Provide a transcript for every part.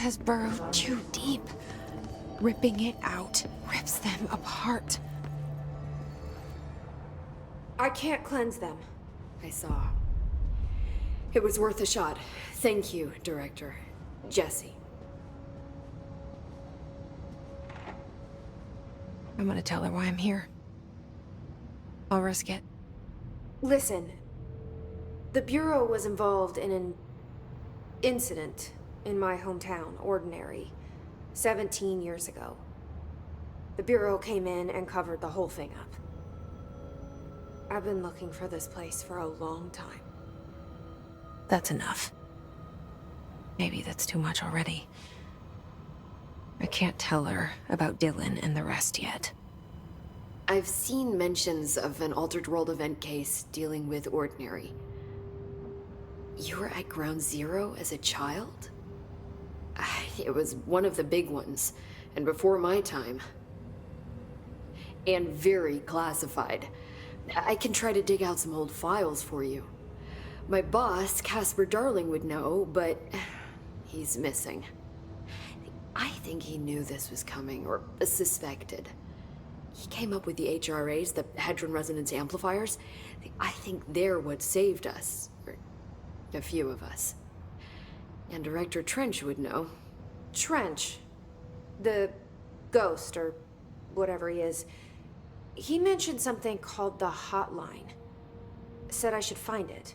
has burrowed too deep. Ripping it out rips them apart. I can't cleanse them. I saw. It was worth a shot. Thank you, Director. Jesse. I'm gonna tell her why I'm here. I'll risk it. Listen. The Bureau was involved in an incident in my hometown, Ordinary, 17 years ago. The Bureau came in and covered the whole thing up. I've been looking for this place for a long time. That's enough. Maybe that's too much already. I can't tell her about Dylan and the rest yet. I've seen mentions of an Altered World event case dealing with Ordinary. You were at Ground Zero as a child? It was one of the big ones, and before my time. And very classified. I can try to dig out some old files for you. My boss, Casper Darling, would know, but he's missing. I think he knew this was coming, or suspected. He came up with the HRAs, the Hadron Resonance Amplifiers. I think they're what saved us. Or a few of us. And Director Trench would know. Trench? The ghost, or whatever he is. He mentioned something called the Hotline. Said I should find it.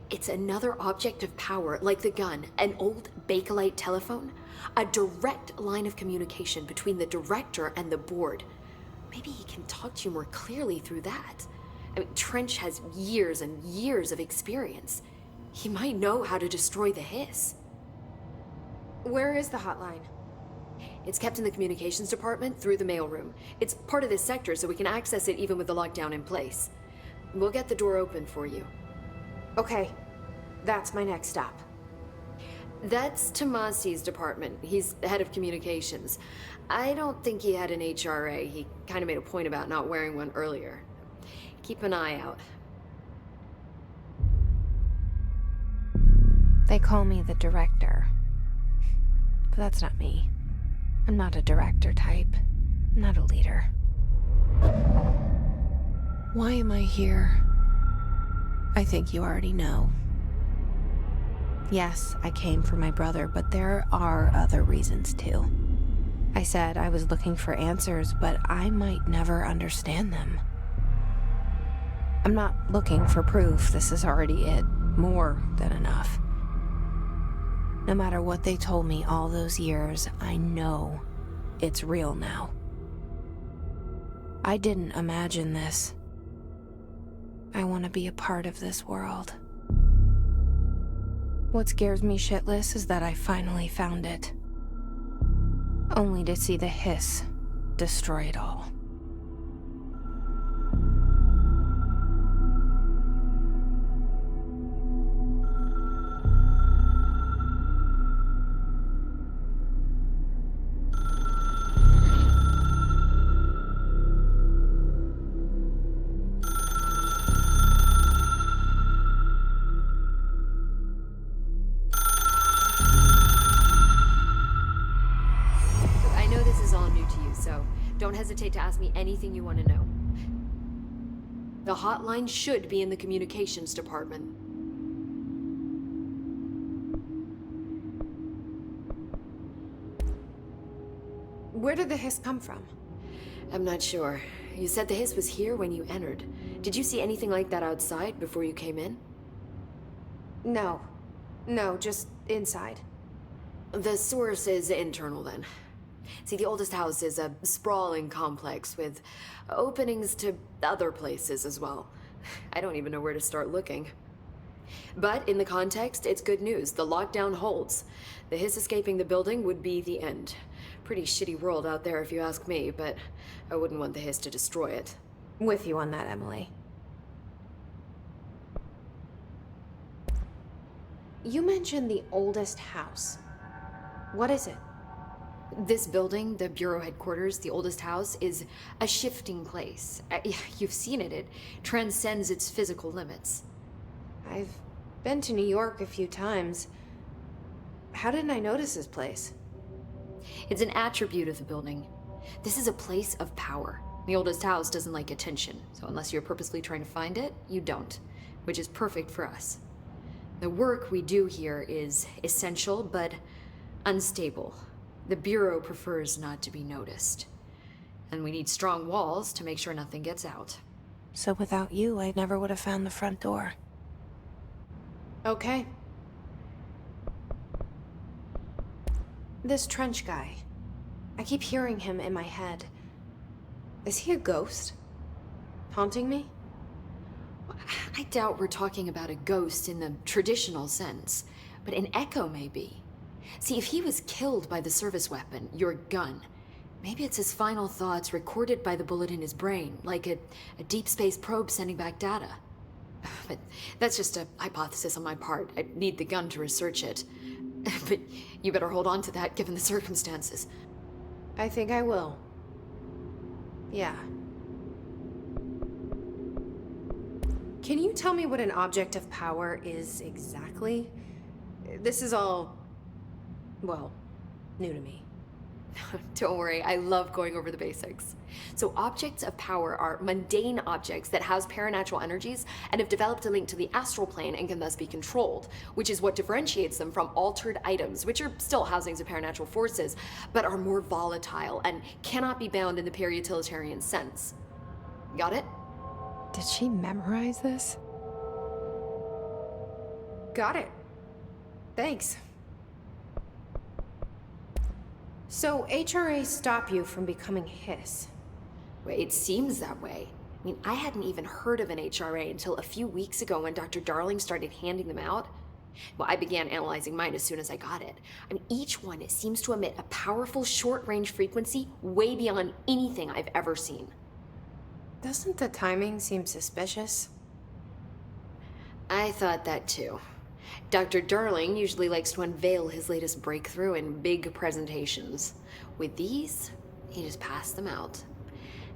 It's another object of power, like the gun, an old Bakelite telephone. A direct line of communication between the director and the board. Maybe he can talk to you more clearly through that. I mean, Trench has years and years of experience. He might know how to destroy the hiss. Where is the hotline? It's kept in the communications department through the mailroom. It's part of this sector, so we can access it even with the lockdown in place. We'll get the door open for you. Okay, that's my next stop. That's Tomasi's department. He's head of communications. I don't think he had an HRA. He kind of made a point about not wearing one earlier. Keep an eye out. They call me the director. But that's not me. I'm not a director type. I'm not a leader. Why am I here? I think you already know. Yes, I came for my brother, but there are other reasons too. I said I was looking for answers, but I might never understand them. I'm not looking for proof. This is already it. More than enough. No matter what they told me all those years, I know it's real now. I didn't imagine this. I want to be a part of this world. What scares me shitless is that I finally found it. Only to see the hiss destroy it all. Don't hesitate to ask me anything you want to know. The hotline should be in the communications department. Where did the hiss come from? I'm not sure. You said the hiss was here when you entered. Did you see anything like that outside before you came in? No. No, just inside. The source is internal then. See, the oldest house is a sprawling complex with openings to other places as well. I don't even know where to start looking. But in the context, it's good news. The lockdown holds. The hiss escaping the building would be the end. Pretty shitty world out there if you ask me, but I wouldn't want the hiss to destroy it. With you on that, Emily. You mentioned the oldest house. What is it? This building, the Bureau headquarters, the oldest house, is a shifting place. You've seen it. It transcends its physical limits. I've been to New York a few times. How didn't I notice this place? It's an attribute of the building. This is a place of power. The oldest house doesn't like attention, so unless you're purposely trying to find it, you don't, which is perfect for us. The work we do here is essential, but unstable. The Bureau prefers not to be noticed. And we need strong walls to make sure nothing gets out. So without you, I never would have found the front door. Okay. This trench guy. I keep hearing him in my head. Is he a ghost? Haunting me? I doubt we're talking about a ghost in the traditional sense, but an echo maybe. See, if he was killed by the service weapon, your gun, maybe it's his final thoughts recorded by the bullet in his brain, like a deep space probe sending back data. But that's just a hypothesis on my part. I need the gun to research it. But you better hold on to that given the circumstances. I think I will. Yeah. Can you tell me what an object of power is exactly? This is all, well, new to me. Don't worry, I love going over the basics. So objects of power are mundane objects that house paranatural energies and have developed a link to the astral plane and can thus be controlled, which is what differentiates them from altered items, which are still housings of paranatural forces, but are more volatile and cannot be bound in the peri-utilitarian sense. Got it? Did she memorize this? Got it. Thanks. So HRA stop you from becoming Hiss? Well, it seems that way. I mean, I hadn't even heard of an HRA until a few weeks ago when Dr. Darling started handing them out. Well, I began analyzing mine as soon as I got it. I mean, each one seems to emit a powerful short-range frequency way beyond anything I've ever seen. Doesn't the timing seem suspicious? I thought that too. Dr. Darling usually likes to unveil his latest breakthrough in big presentations. With these, he just passed them out.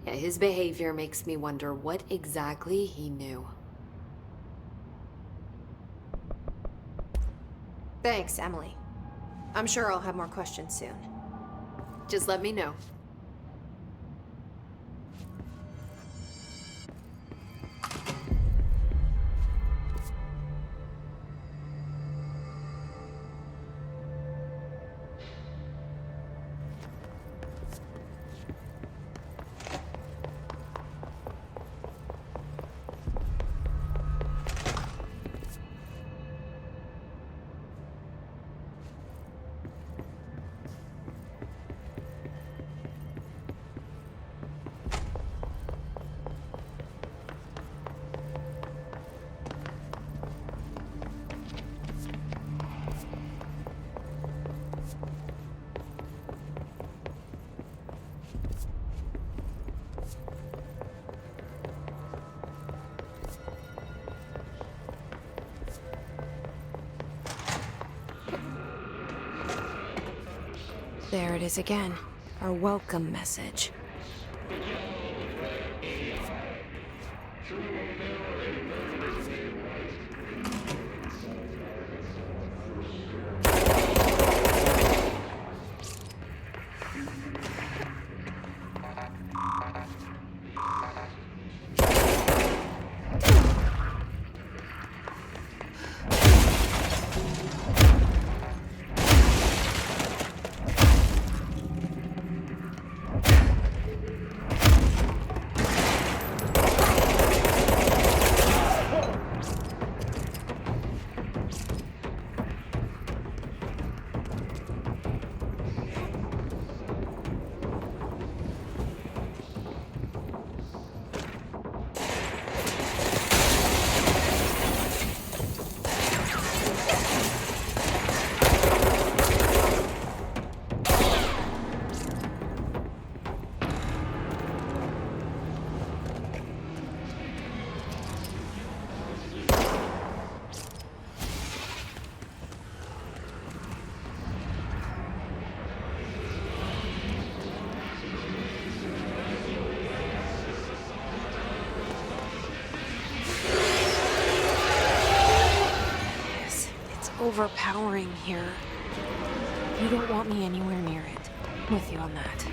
Yeah, his behavior makes me wonder what exactly he knew. Thanks, Emily. I'm sure I'll have more questions soon. Just let me know. There it is again. Our welcome message. Overpowering here. You don't want me anywhere near it. I'm with you on that.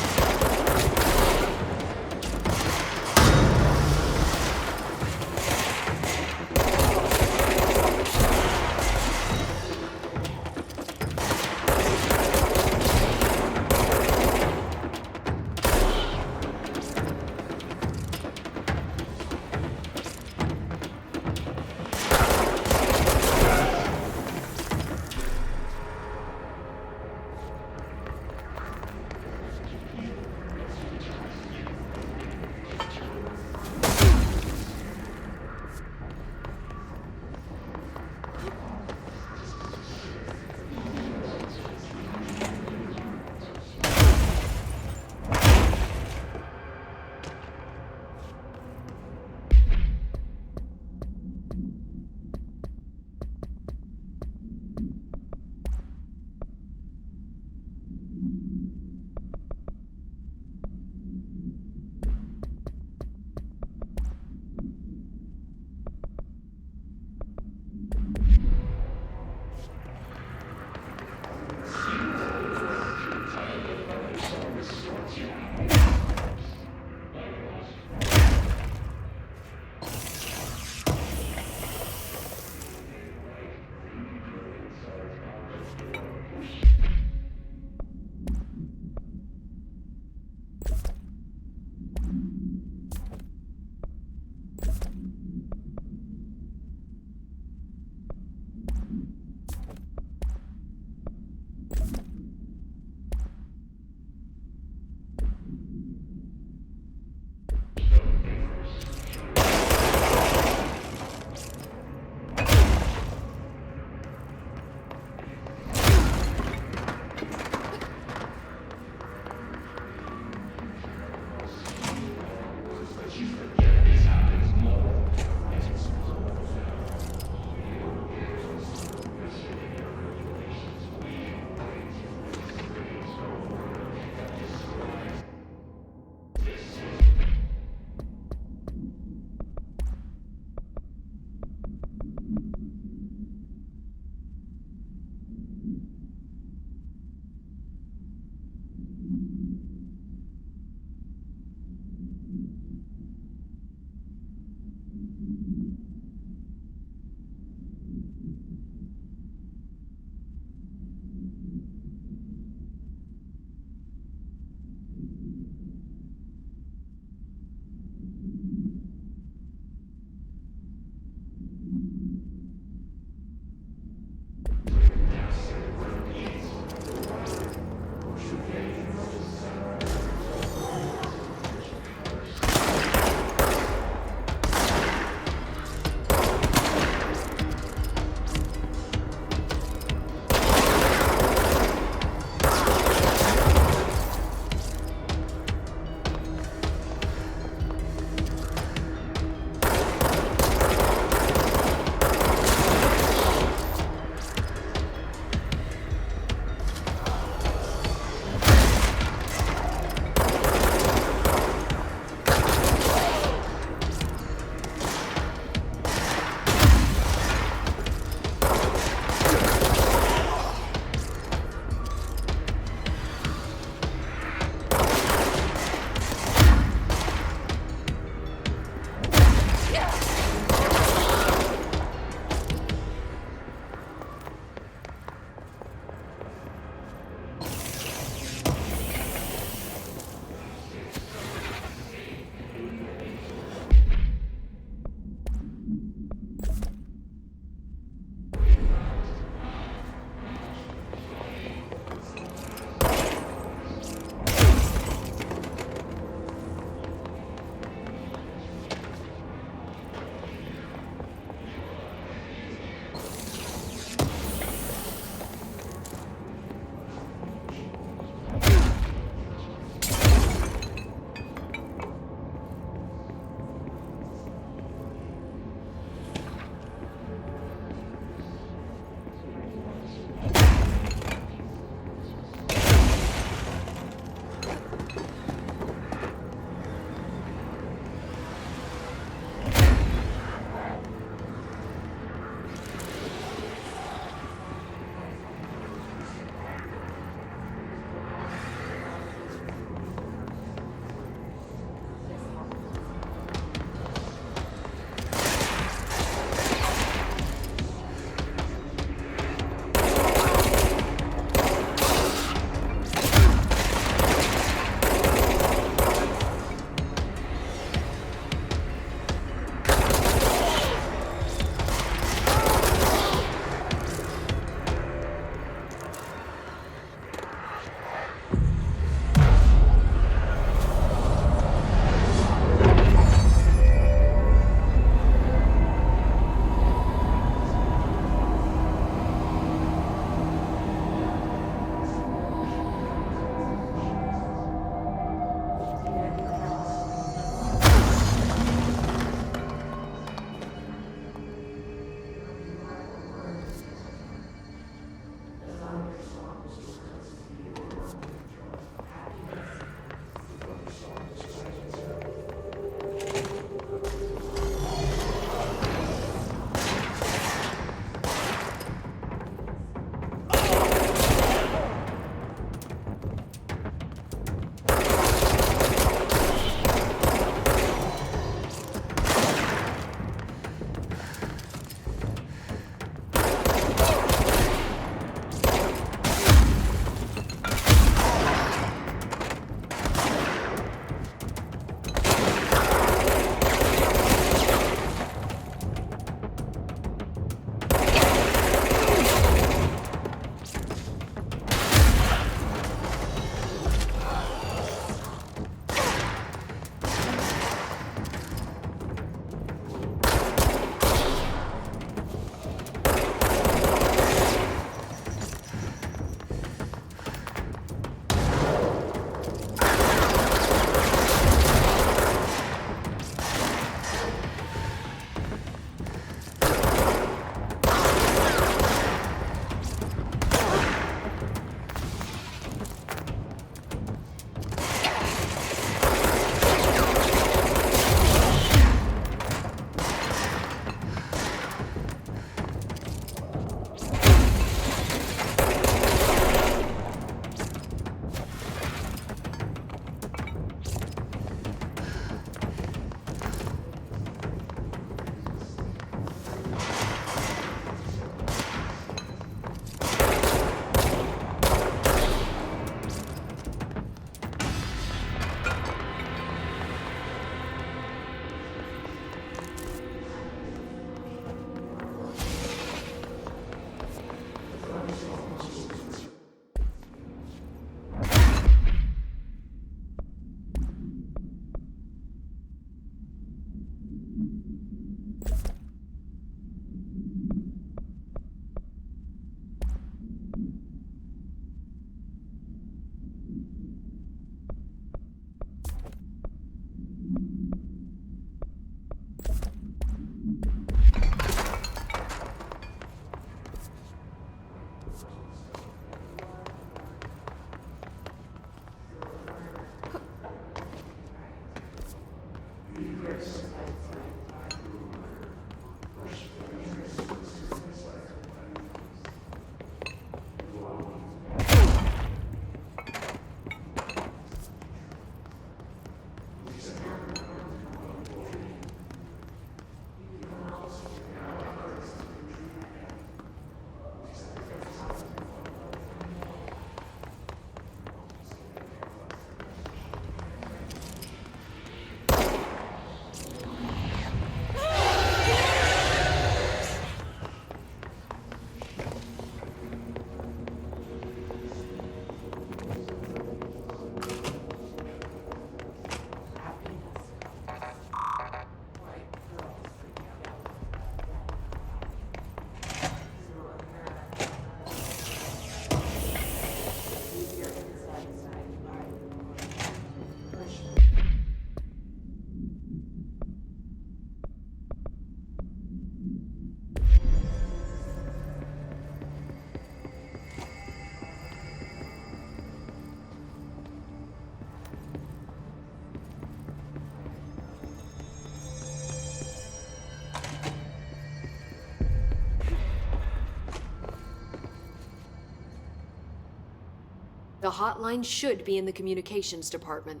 The hotline should be in the communications department.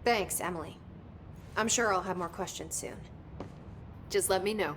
Thanks, Emily. I'm sure I'll have more questions soon. Just let me know.